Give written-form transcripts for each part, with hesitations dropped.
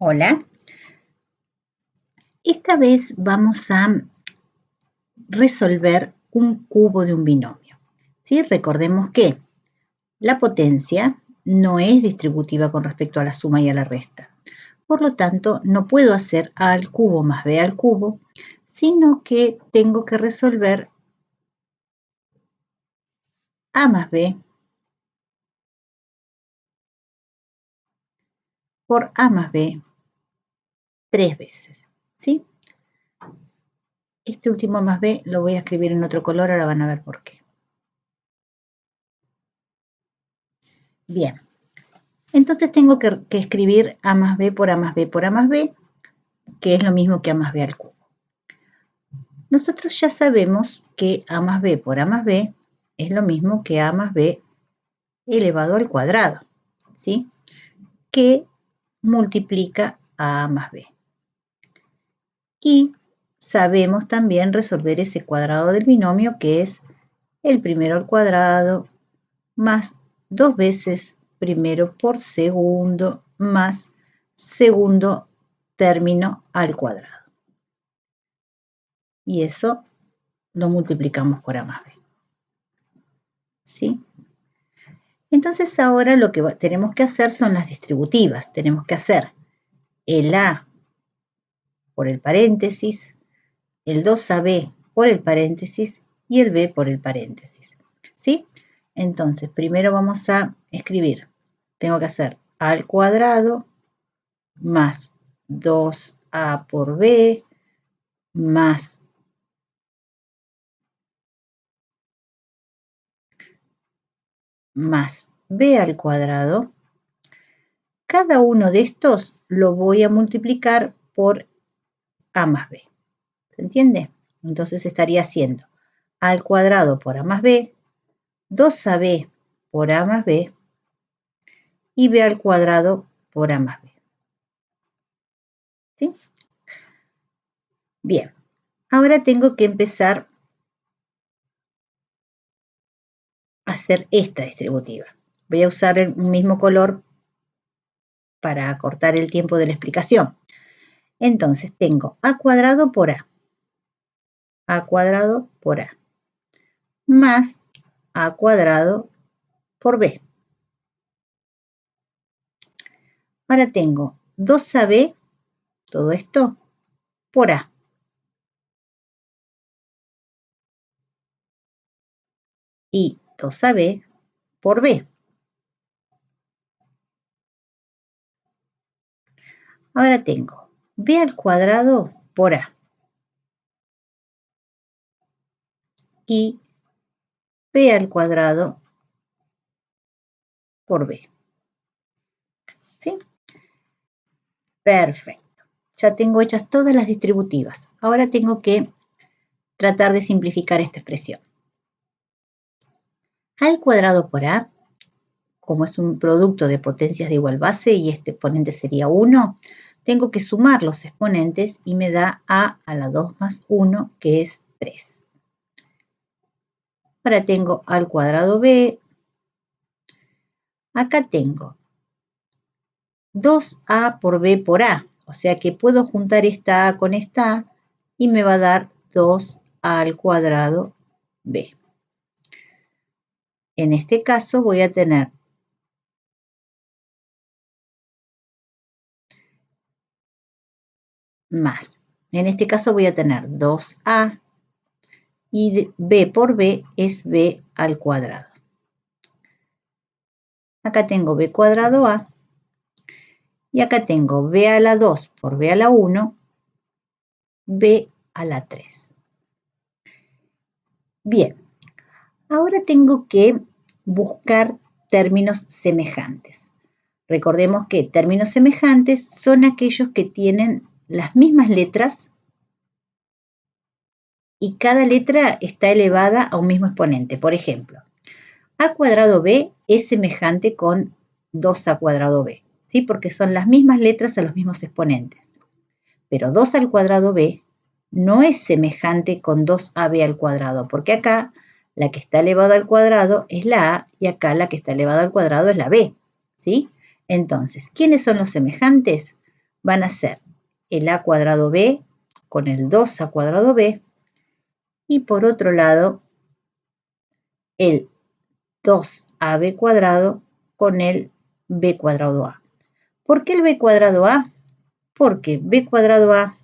Hola, esta vez vamos a resolver un cubo de un binomio. ¿Sí? Recordemos que la potencia no es distributiva con respecto a la suma y a la resta. Por lo tanto, no puedo hacer a al cubo más b al cubo, sino que tengo que resolver a más b por a más b 3 veces. ¿Sí? Este último más b lo voy a escribir en otro color, ahora van a ver por qué. Bien, entonces tengo que escribir a más b por a más b por a más b, que es lo mismo que a más b al cubo. Nosotros ya sabemos que a más b por a más b es lo mismo que a más b elevado al cuadrado, ¿sí? Que multiplica a más b. Y sabemos también resolver ese cuadrado del binomio, que es el primero al cuadrado más 2 veces primero por segundo más segundo término al cuadrado. Y eso lo multiplicamos por a más b. ¿Sí? Entonces ahora lo que tenemos que hacer son las distributivas. Tenemos que hacer el a por el paréntesis, el 2ab por el paréntesis y el b por el paréntesis. ¿Sí? Entonces, primero vamos a escribir. Tengo que hacer a al cuadrado más 2a por b más b al cuadrado. Cada uno de estos lo voy a multiplicar por a más b. ¿Se entiende? Entonces estaría haciendo a al cuadrado por a más b, 2ab por a más b y b al cuadrado por a más b. ¿Sí? Bien, ahora tengo que empezar a hacer esta distributiva. Voy a usar el mismo color para acortar el tiempo de la explicación. Entonces tengo a cuadrado por a cuadrado por a, más a cuadrado por b. Ahora tengo 2ab, todo esto, por a. Y 2ab por b. Ahora tengo b al cuadrado por a y b al cuadrado por b. ¿Sí? Perfecto. Ya tengo hechas todas las distributivas. Ahora tengo que tratar de simplificar esta expresión. A al cuadrado por a, como es un producto de potencias de igual base y este exponente sería 1, tengo que sumar los exponentes y me da a la 2 más 1, que es 3. Ahora tengo al cuadrado b. Acá tengo 2a por b por a, o sea que puedo juntar esta a con esta a y me va a dar 2a al cuadrado b. En este caso voy a tener más. En este caso voy a tener 2a y b por b es b al cuadrado. Acá tengo b cuadrado a y acá tengo b a la 2 por b a la 1, b a la 3. Bien, ahora tengo que buscar términos semejantes. Recordemos que términos semejantes son aquellos que tienen las mismas letras y cada letra está elevada a un mismo exponente. Por ejemplo, a cuadrado b es semejante con 2a cuadrado b, ¿sí? Porque son las mismas letras a los mismos exponentes. Pero 2 al cuadrado b no es semejante con 2ab al cuadrado, porque acá la que está elevada al cuadrado es la a y acá la que está elevada al cuadrado es la b, ¿sí? Entonces, ¿quiénes son los semejantes? van a ser el a cuadrado b con el 2a cuadrado b y por otro lado el 2ab cuadrado con el b cuadrado a. ¿Por qué el b cuadrado a? Porque b cuadrado a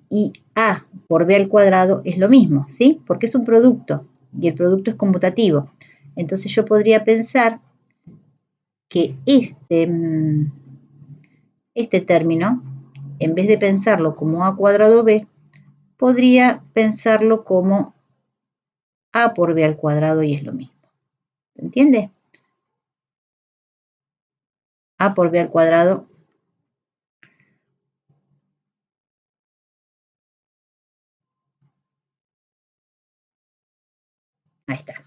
y a por b al cuadrado es lo mismo, ¿sí? Porque es un producto y el producto es conmutativo. Entonces yo podría pensar que este término, en vez de pensarlo como a cuadrado b, podría pensarlo como a por b al cuadrado y es lo mismo. ¿Se entiende? A por b al cuadrado. Ahí está.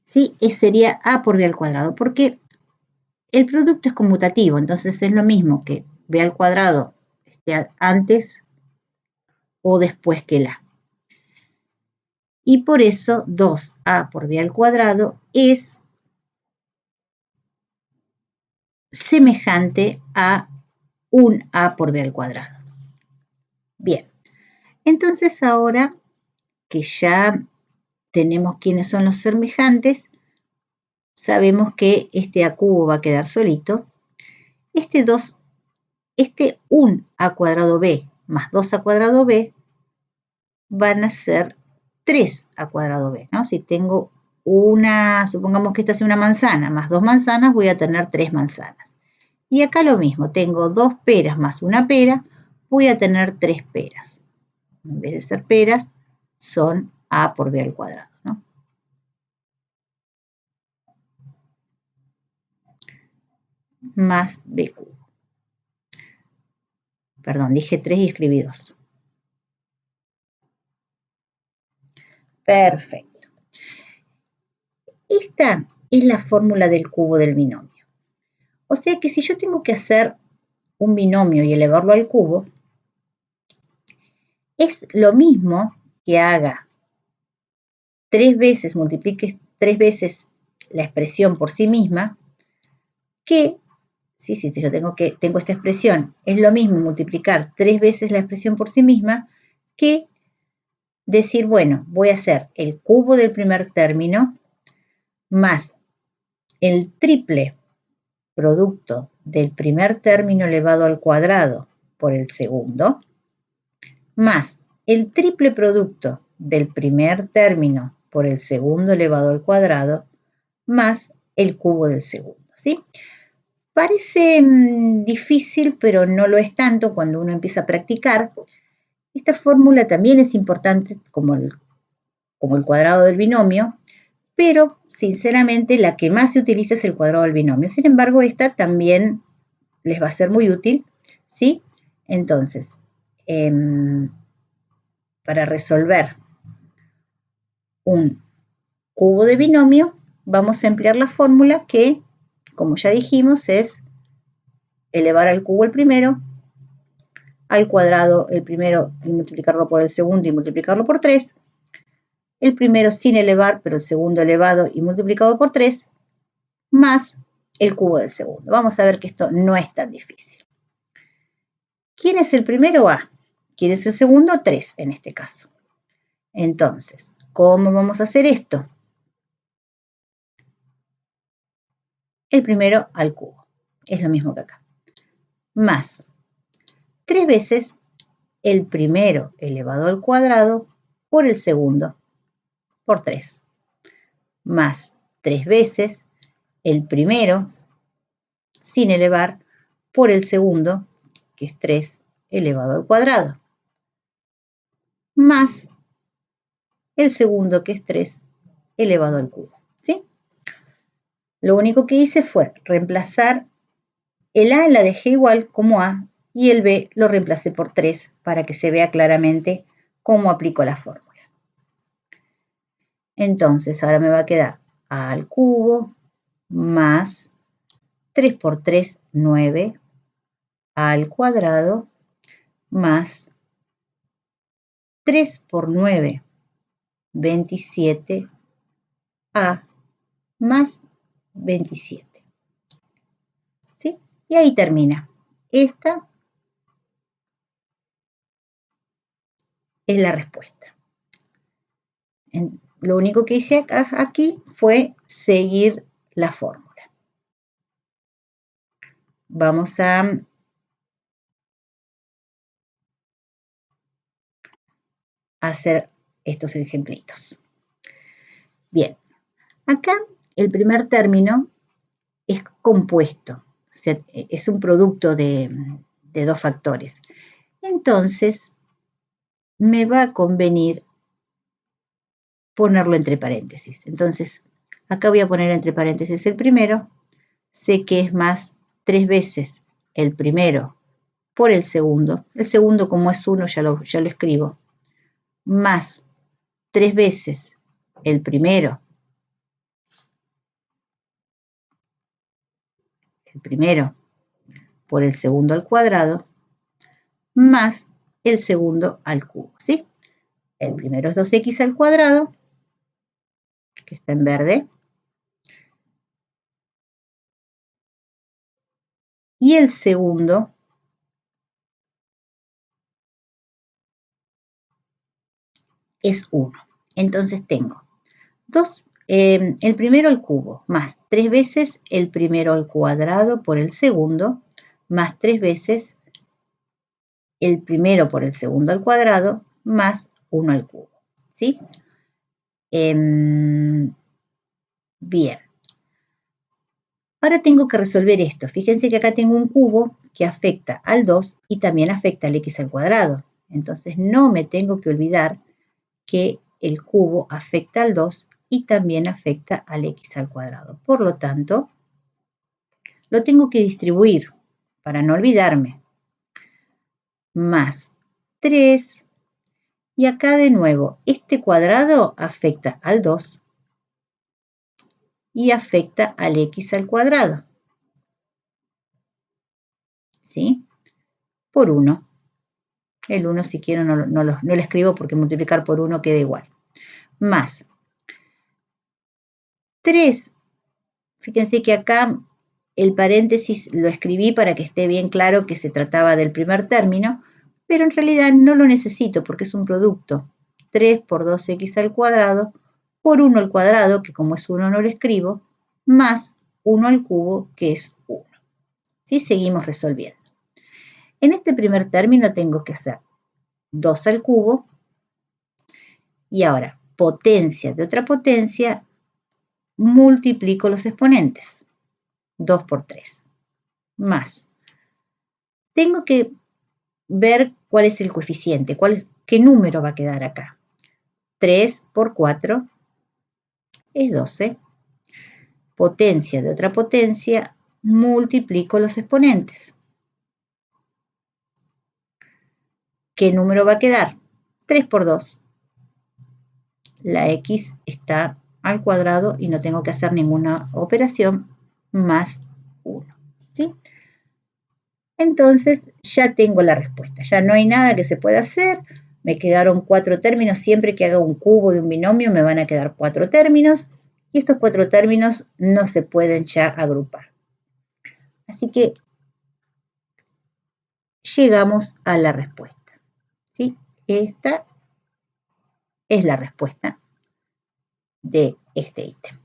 Sí, sería a por b al cuadrado, porque el producto es conmutativo, entonces es lo mismo que b al cuadrado esté antes o después que el a. Y por eso 2a por b al cuadrado es semejante a un a por b al cuadrado. Bien, entonces ahora que ya tenemos quiénes son los semejantes, sabemos que este a cubo va a quedar solito. Este 1a cuadrado b más 2a cuadrado b van a ser 3a cuadrado b, ¿no? Si tengo supongamos que esta es una manzana, más 2 manzanas, voy a tener 3 manzanas. Y acá lo mismo, tengo 2 peras más una pera, voy a tener 3 peras. En vez de ser peras, son a por b al cuadrado, ¿no? Más b cubo. Perdón, dije 3 y escribí 2. Perfecto. Esta es la fórmula del cubo del binomio. O sea que si yo tengo que hacer un binomio y elevarlo al cubo, es lo mismo que haga 3 veces, multiplique 3 veces la expresión por sí misma, que, si yo tengo esta expresión, es lo mismo multiplicar 3 veces la expresión por sí misma, que decir, bueno, voy a hacer el cubo del primer término más el triple producto del primer término elevado al cuadrado por el segundo, más el triple producto del primer término por el segundo elevado al cuadrado, más el cubo del segundo, ¿sí? Parece difícil, pero no lo es tanto cuando uno empieza a practicar. Esta fórmula también es importante como el cuadrado del binomio, pero sinceramente la que más se utiliza es el cuadrado del binomio. Sin embargo, esta también les va a ser muy útil, ¿sí? Entonces, para resolver un cubo de binomio, vamos a emplear la fórmula que, como ya dijimos, es elevar al cubo el primero, al cuadrado el primero y multiplicarlo por el segundo y multiplicarlo por 3, el primero sin elevar, pero el segundo elevado y multiplicado por 3, más el cubo del segundo. Vamos a ver que esto no es tan difícil. ¿Quién es el primero? A. ¿Quién es el segundo? 3 en este caso. Entonces, ¿cómo vamos a hacer esto? El primero al cubo. Es lo mismo que acá. Más 3 veces el primero elevado al cuadrado por el segundo por 3. Más 3 veces el primero sin elevar por el segundo, que es 3 elevado al cuadrado. Más el segundo, que es 3 elevado al cubo, ¿sí? Lo único que hice fue reemplazar el a, la dejé igual como a, y el b lo reemplacé por 3 para que se vea claramente cómo aplico la fórmula. Entonces, ahora me va a quedar a al cubo más 3 por 3, 9, a al cuadrado más 3 por 9, 27, a más 27. ¿Sí? Y ahí termina. Esta es la respuesta. Lo único que hice aquí fue seguir la fórmula. Vamos a hacer estos ejemplitos. Bien, acá el primer término es compuesto, o sea, es un producto de dos factores. Entonces, me va a convenir ponerlo entre paréntesis. Entonces, acá voy a poner entre paréntesis el primero. Sé que es más 3 veces el primero por el segundo. El segundo, como es 1, ya lo escribo. Más 3 veces el primero por el segundo al cuadrado, más el segundo al cubo, ¿sí? El primero es 2x al cuadrado, que está en verde, y el segundo es 1. Entonces tengo el primero al cubo, más 3 veces el primero al cuadrado por el segundo, más 3 veces el primero por el segundo al cuadrado, más 1 al cubo, ¿sí? Bien. Ahora tengo que resolver esto. Fíjense que acá tengo un cubo que afecta al 2 y también afecta al x al cuadrado. Entonces no me tengo que olvidar que el cubo afecta al 2 y también afecta al x al cuadrado. Por lo tanto, lo tengo que distribuir para no olvidarme. Más 3. Y acá de nuevo, este cuadrado afecta al 2 y afecta al x al cuadrado. ¿Sí? Por 1. El 1, si quiero, no lo escribo porque multiplicar por 1 queda igual. Más 3. Fíjense que acá el paréntesis lo escribí para que esté bien claro que se trataba del primer término, pero en realidad no lo necesito porque es un producto. 3 por 2x al cuadrado por 1 al cuadrado, que como es 1 no lo escribo, más 1 al cubo, que es 1. ¿Sí? Seguimos resolviendo. En este primer término tengo que hacer 2 al cubo y ahora potencia de otra potencia, multiplico los exponentes. 2 por 3. Más. Tengo que ver cuál es el coeficiente, qué número va a quedar acá. 3 por 4 es 12. Potencia de otra potencia, multiplico los exponentes. ¿Qué número va a quedar? 3 por 2. La x está al cuadrado y no tengo que hacer ninguna operación, más 1. ¿Sí? Entonces ya tengo la respuesta. Ya no hay nada que se pueda hacer. Me quedaron 4 términos. Siempre que haga un cubo de un binomio me van a quedar 4 términos. Y estos 4 términos no se pueden ya agrupar. Así que llegamos a la respuesta. ¿Sí? Esta es la respuesta de este ítem.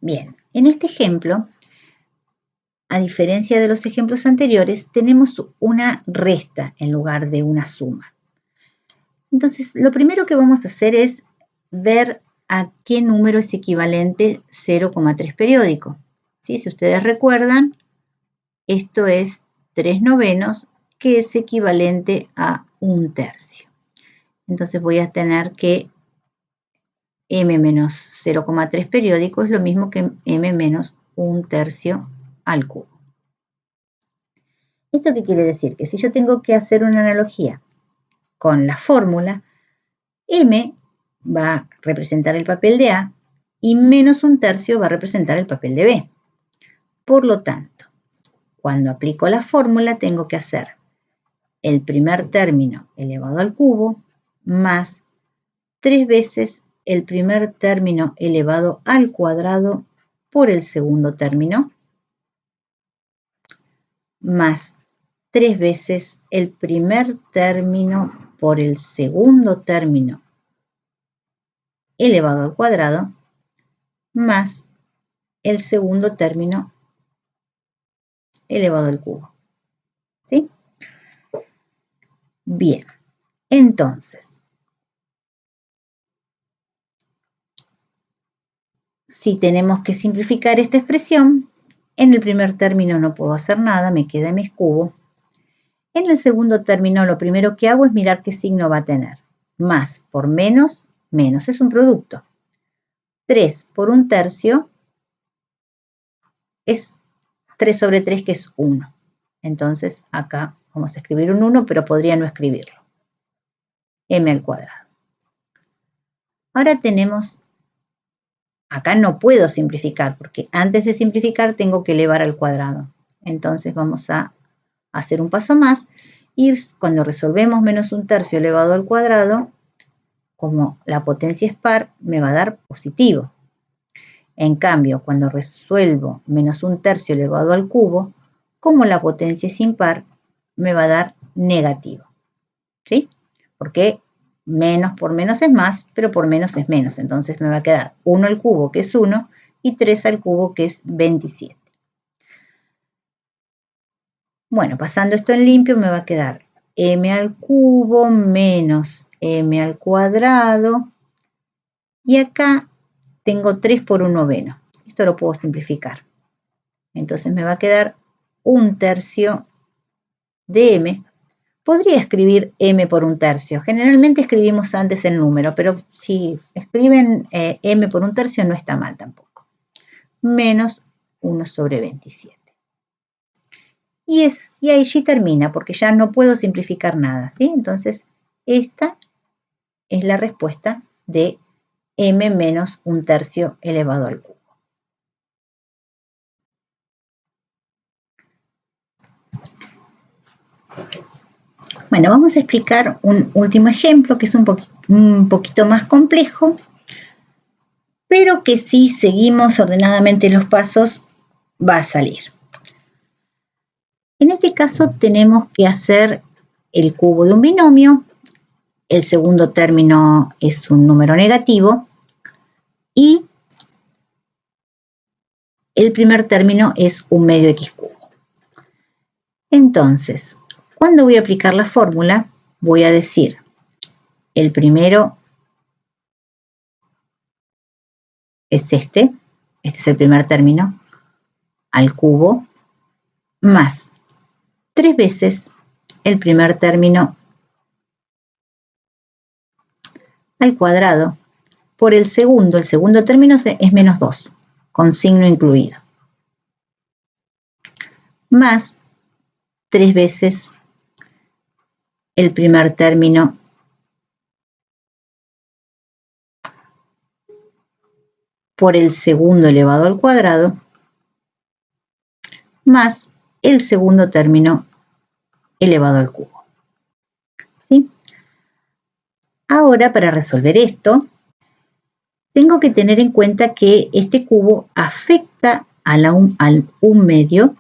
Bien, en este ejemplo, a diferencia de los ejemplos anteriores, tenemos una resta en lugar de una suma. Entonces, lo primero que vamos a hacer es ver a qué número es equivalente 0,3 periódico. ¿Sí? Si ustedes recuerdan, esto es 3 novenos, que es equivalente a 1/3. Entonces voy a tener que m menos 0,3 periódico es lo mismo que m menos 1/3 al cubo. ¿Esto qué quiere decir? Que si yo tengo que hacer una analogía con la fórmula, m va a representar el papel de A y menos 1/3 va a representar el papel de B. Por lo tanto, cuando aplico la fórmula tengo que hacer el primer término elevado al cubo más 3 veces el primer término elevado al cuadrado por el segundo término, más 3 veces el primer término por el segundo término elevado al cuadrado, más el segundo término elevado al cubo. ¿Sí? Bien, entonces, si tenemos que simplificar esta expresión, en el primer término no puedo hacer nada, me queda m cubo. En el segundo término lo primero que hago es mirar qué signo va a tener. Más por menos, menos es un producto. 3 por 1/3 es 3 sobre 3, que es 1. Entonces acá vamos a escribir un 1, pero podría no escribirlo. M al cuadrado. Ahora tenemos, acá no puedo simplificar, porque antes de simplificar tengo que elevar al cuadrado. Entonces vamos a hacer un paso más y cuando resolvemos menos 1/3 elevado al cuadrado, como la potencia es par, me va a dar positivo. En cambio, cuando resuelvo menos 1/3 elevado al cubo, como la potencia es impar, me va a dar negativo. ¿Sí? Porque menos por menos es más, pero por menos es menos. Entonces me va a quedar 1 al cubo, que es 1, y 3 al cubo, que es 27. Bueno, pasando esto en limpio, me va a quedar m al cubo menos m al cuadrado. Y acá tengo 3 por 1 noveno. Esto lo puedo simplificar. Entonces me va a quedar 1/3 de m. Podría escribir m por 1/3. Generalmente escribimos antes el número, pero si escriben m por 1/3 no está mal tampoco. Menos 1 sobre 27. Y allí termina, porque ya no puedo simplificar nada, ¿sí? Entonces, esta es la respuesta de m menos 1/3 elevado al cubo. Bueno, vamos a explicar un último ejemplo que es un poquito más complejo, pero que si seguimos ordenadamente los pasos va a salir. En este caso tenemos que hacer el cubo de un binomio, el segundo término es un número negativo y el primer término es un medio x cubo. Entonces, cuando voy a aplicar la fórmula, voy a decir el primero es este es el primer término, al cubo, más 3 veces el primer término al cuadrado por el segundo término es menos 2, con signo incluido, más 3 veces el primer término por el segundo elevado al cuadrado, más el segundo término elevado al cubo. ¿Sí? Ahora, para resolver esto, tengo que tener en cuenta que este cubo afecta al 1 medio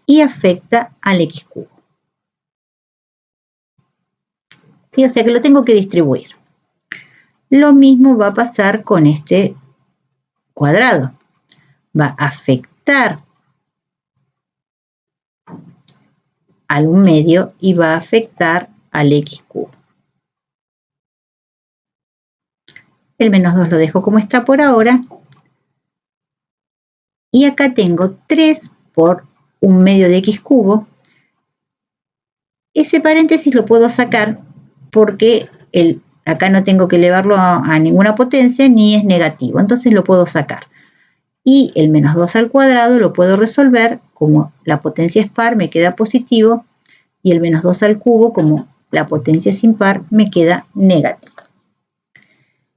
y afecta al x cubo. ¿Sí? O sea que lo tengo que distribuir. Lo mismo va a pasar con este cuadrado. Va a afectar al 1 medio y va a afectar al x cubo. El menos 2 lo dejo como está por ahora. Y acá tengo 3 por 1 medio de x cubo. Ese paréntesis lo puedo sacar porque acá no tengo que elevarlo a ninguna potencia ni es negativo. Entonces lo puedo sacar. Y el menos 2 al cuadrado lo puedo resolver, como la potencia es par, me queda positivo, y el menos 2 al cubo, como la potencia es impar, me queda negativo.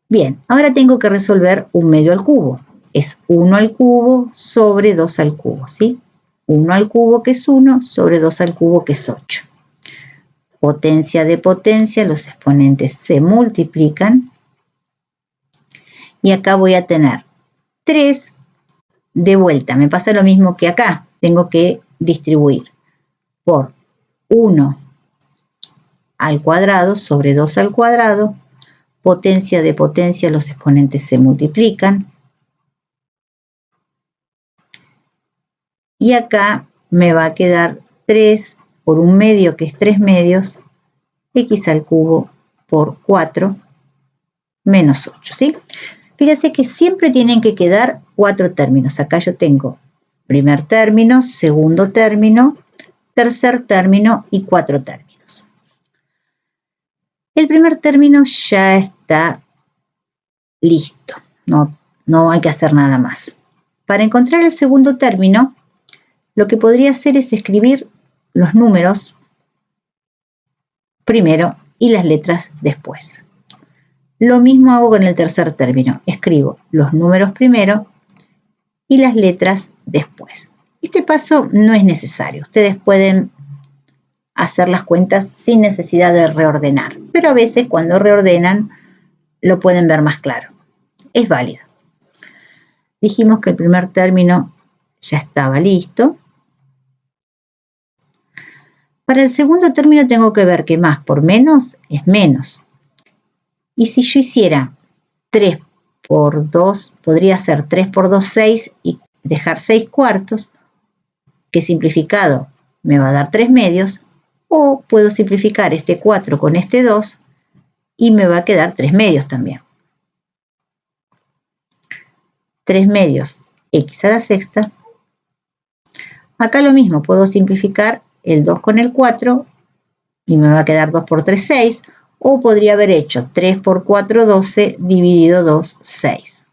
Bien, ahora tengo que resolver 1 medio al cubo. Es 1 al cubo sobre 2 al cubo, ¿sí? 1 al cubo, que es 1, sobre 2 al cubo, que es 8. potencia de potencia, los exponentes se multiplican. Y acá voy a tener 3 de vuelta. Me pasa lo mismo que acá. Tengo que distribuir por 1 al cuadrado sobre 2 al cuadrado. Potencia de potencia, los exponentes se multiplican. Y acá me va a quedar 3 por 1 medio, que es 3 medios, x al cubo por 4 menos 8, ¿sí? Fíjense que siempre tienen que quedar 4 términos. Acá yo tengo primer término, segundo término, tercer término y 4 términos. El primer término ya está listo, no hay que hacer nada más. Para encontrar el segundo término, lo que podría hacer es escribir los números primero y las letras después. Lo mismo hago con el tercer término. Escribo los números primero y las letras después. Este paso no es necesario. Ustedes pueden hacer las cuentas sin necesidad de reordenar, pero a veces cuando reordenan lo pueden ver más claro. Es válido. Dijimos que el primer término ya estaba listo. Para el segundo término tengo que ver que más por menos es menos. Y si yo hiciera 3 por 2, podría ser 3 por 2, 6 y dejar 6 cuartos, que simplificado me va a dar 3 medios, o puedo simplificar este 4 con este 2 y me va a quedar 3 medios también. 3 medios x a la sexta. Acá lo mismo, puedo simplificar el 2 con el 4 y me va a quedar 2 por 3, 6. O podría haber hecho 3 por 4, 12, dividido 2, 6.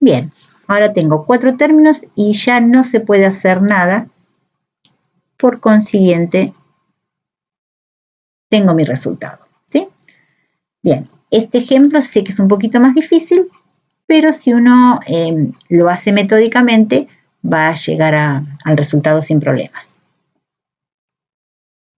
Bien, ahora tengo 4 términos y ya no se puede hacer nada. Por consiguiente, tengo mi resultado, ¿sí? Bien, este ejemplo sé que es un poquito más difícil, pero si uno lo hace metódicamente, va a llegar al resultado sin problemas.